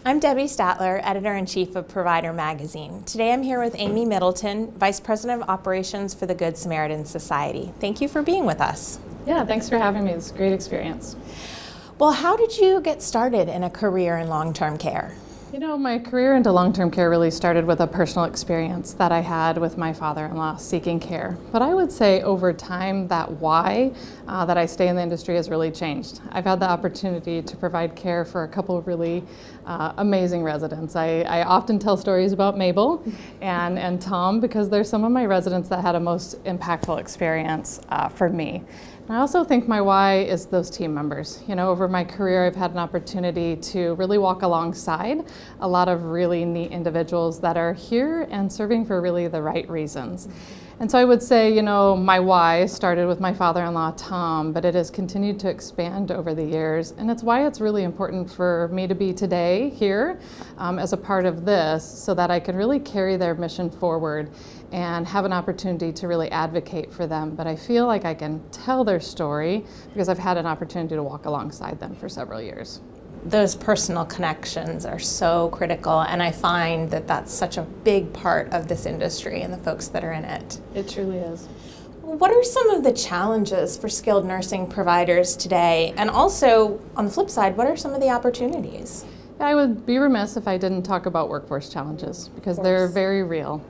I'm Debbie Statler, Editor-in-Chief of Provider Magazine. Today I'm here with Aimee Middleton, Vice President of Operations for the Good Samaritan Society. Thank you for being with us. Yeah, thanks for having me. It's a great experience. Well, how did you get started in a career in long-term care? You know, my career into long-term care really started with a personal experience that I had with my father-in-law seeking care. But I would say over time that why that I stay in the industry has really changed. I've had the opportunity to provide care for a couple of really amazing residents. I often tell stories about Mabel and Tom because they're some of my residents that had a most impactful experience for me. I also think my why is those team members. You know, over my career, I've had an opportunity to really walk alongside a lot of really neat individuals that are here and serving for really the right reasons. And so I would say, you know, my why started with my father-in-law, Tom, but it has continued to expand over the years. And it's why it's really important for me to be today here as a part of this so that I can really carry their mission forward and have an opportunity to really advocate for them. But I feel like I can tell their story because I've had an opportunity to walk alongside them for several years. Those personal connections are so critical, and I find that that's such a big part of this industry and the folks that are in it. It truly is. What are some of the challenges for skilled nursing providers today? And also, on the flip side, what are some of the opportunities? I would be remiss if I didn't talk about workforce challenges because they're very real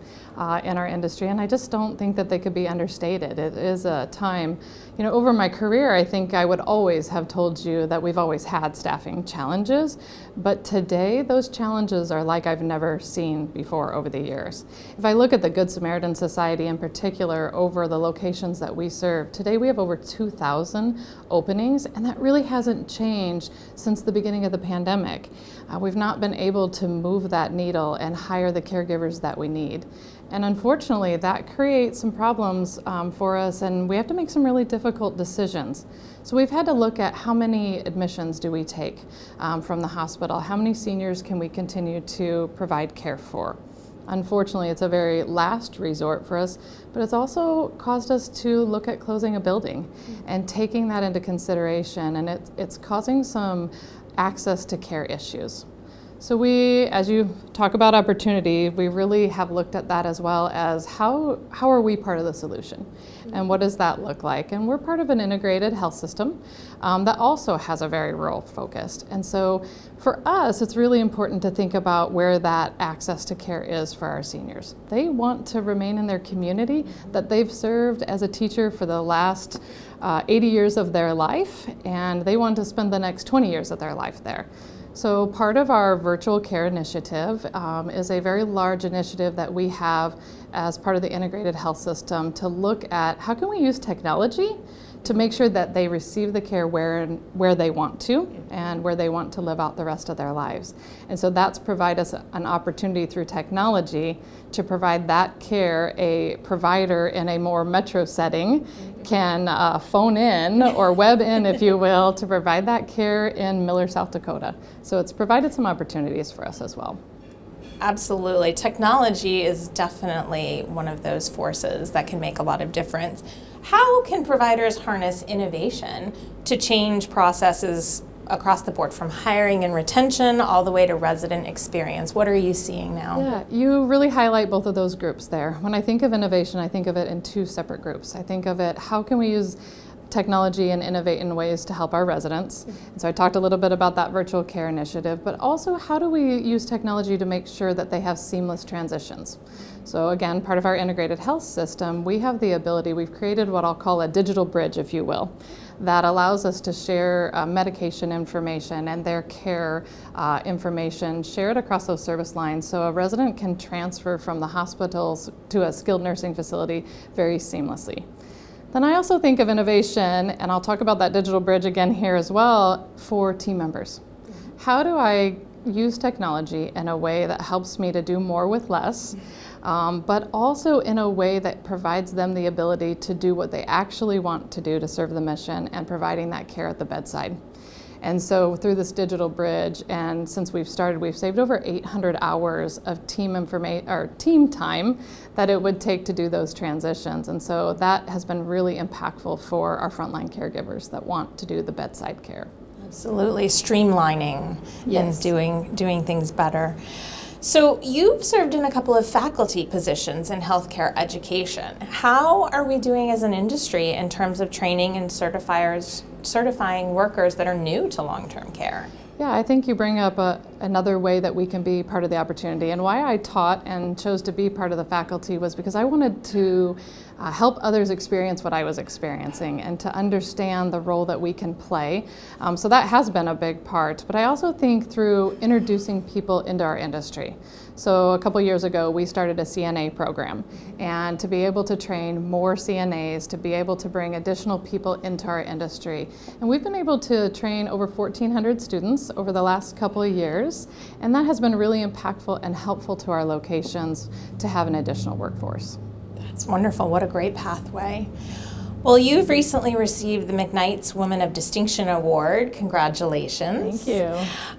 in our industry, and I just don't think that they could be understated. It is a time, you know, over my career, I think I would always have told you that we've always had staffing challenges, but today those challenges are like I've never seen before over the years. If I look at the Good Samaritan Society in particular over the locations that we serve, today we have over 2,000 openings, and that really hasn't changed since the beginning of the pandemic. We've not been able to move that needle and hire the caregivers that we need. And unfortunately, that creates some problems for us, and we have to make some really difficult decisions. So we've had to look at how many admissions do we take from the hospital? How many seniors can we continue to provide care for? Unfortunately, it's a very last resort for us, but it's also caused us to look at closing a building and taking that into consideration, and it's causing some access to care issues. So we, as you talk about opportunity, we really have looked at that as well as how are we part of the solution and what does that look like? And we're part of an integrated health system that also has a very rural focused. And so for us, it's really important to think about where that access to care is for our seniors. They want to remain in their community that they've served as a teacher for the last 80 years of their life, and they want to spend the next 20 years of their life there. So part of our virtual care initiative is a very large initiative that we have as part of the integrated health system to look at how can we use technology to make sure that they receive the care where they want to and where they want to live out the rest of their lives. And so that's provide us an opportunity through technology to provide that care. A provider in a more metro setting can phone in or web in, if you will, to provide that care in Miller, South Dakota. So it's provided some opportunities for us as well. Absolutely. Technology is definitely one of those forces that can make a lot of difference. How can providers harness innovation to change processes across the board, from hiring and retention all the way to resident experience? What are you seeing now? Yeah, you really highlight both of those groups there. When I think of innovation, I think of it in two separate groups. I think of it, how can we use technology and innovate in ways to help our residents. And so I talked a little bit about that virtual care initiative, but also how do we use technology to make sure that they have seamless transitions? So again, part of our integrated health system, we have the ability, we've created what I'll call a digital bridge, if you will, that allows us to share medication information and their care information, share it across those service lines so a resident can transfer from the hospitals to a skilled nursing facility very seamlessly. Then I also think of innovation, and I'll talk about that digital bridge again here as well, for team members. How do I use technology in a way that helps me to do more with less, but also in a way that provides them the ability to do what they actually want to do to serve the mission and providing that care at the bedside. And so through this digital bridge, and since we've started, we've saved over 800 hours of team time that it would take to do those transitions. And so that has been really impactful for our frontline caregivers that want to do the bedside care. Absolutely, streamlining Yes. and doing things better. So you've served in a couple of faculty positions in healthcare education. How are we doing as an industry in terms of training and certifying workers that are new to long-term care? Yeah, I think you bring up another way that we can be part of the opportunity. And why I taught and chose to be part of the faculty was because I wanted to help others experience what I was experiencing and to understand the role that we can play. So that has been a big part. But I also think through introducing people into our industry. So a couple years ago, we started a CNA program. And to be able to train more CNAs, to be able to bring additional people into our industry. And we've been able to train over 1,400 students over the last couple of years. And that has been really impactful and helpful to our locations to have an additional workforce. That's wonderful. What a great pathway. Well, you've recently received the McKnight's Women of Distinction Award. Congratulations. Thank you.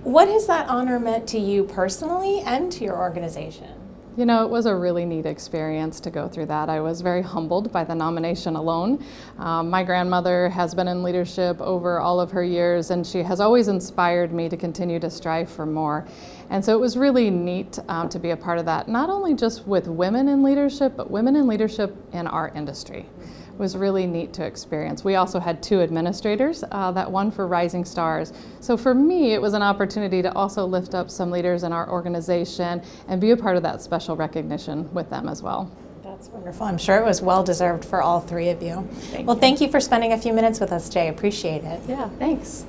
What has that honor meant to you personally and to your organization? You know, it was a really neat experience to go through that. I was very humbled by the nomination alone. My grandmother has been in leadership over all of her years, and she has always inspired me to continue to strive for more. And so it was really neat to be a part of that, not only just with women in leadership, but women in leadership in our industry. It was really neat to experience. We also had 2 administrators that won for Rising Stars. So for me, it was an opportunity to also lift up some leaders in our organization and be a part of that special recognition with them as well. That's wonderful. I'm sure it was well deserved for all 3 of you. Thank you for spending a few minutes with us today. Appreciate it. Yeah, thanks.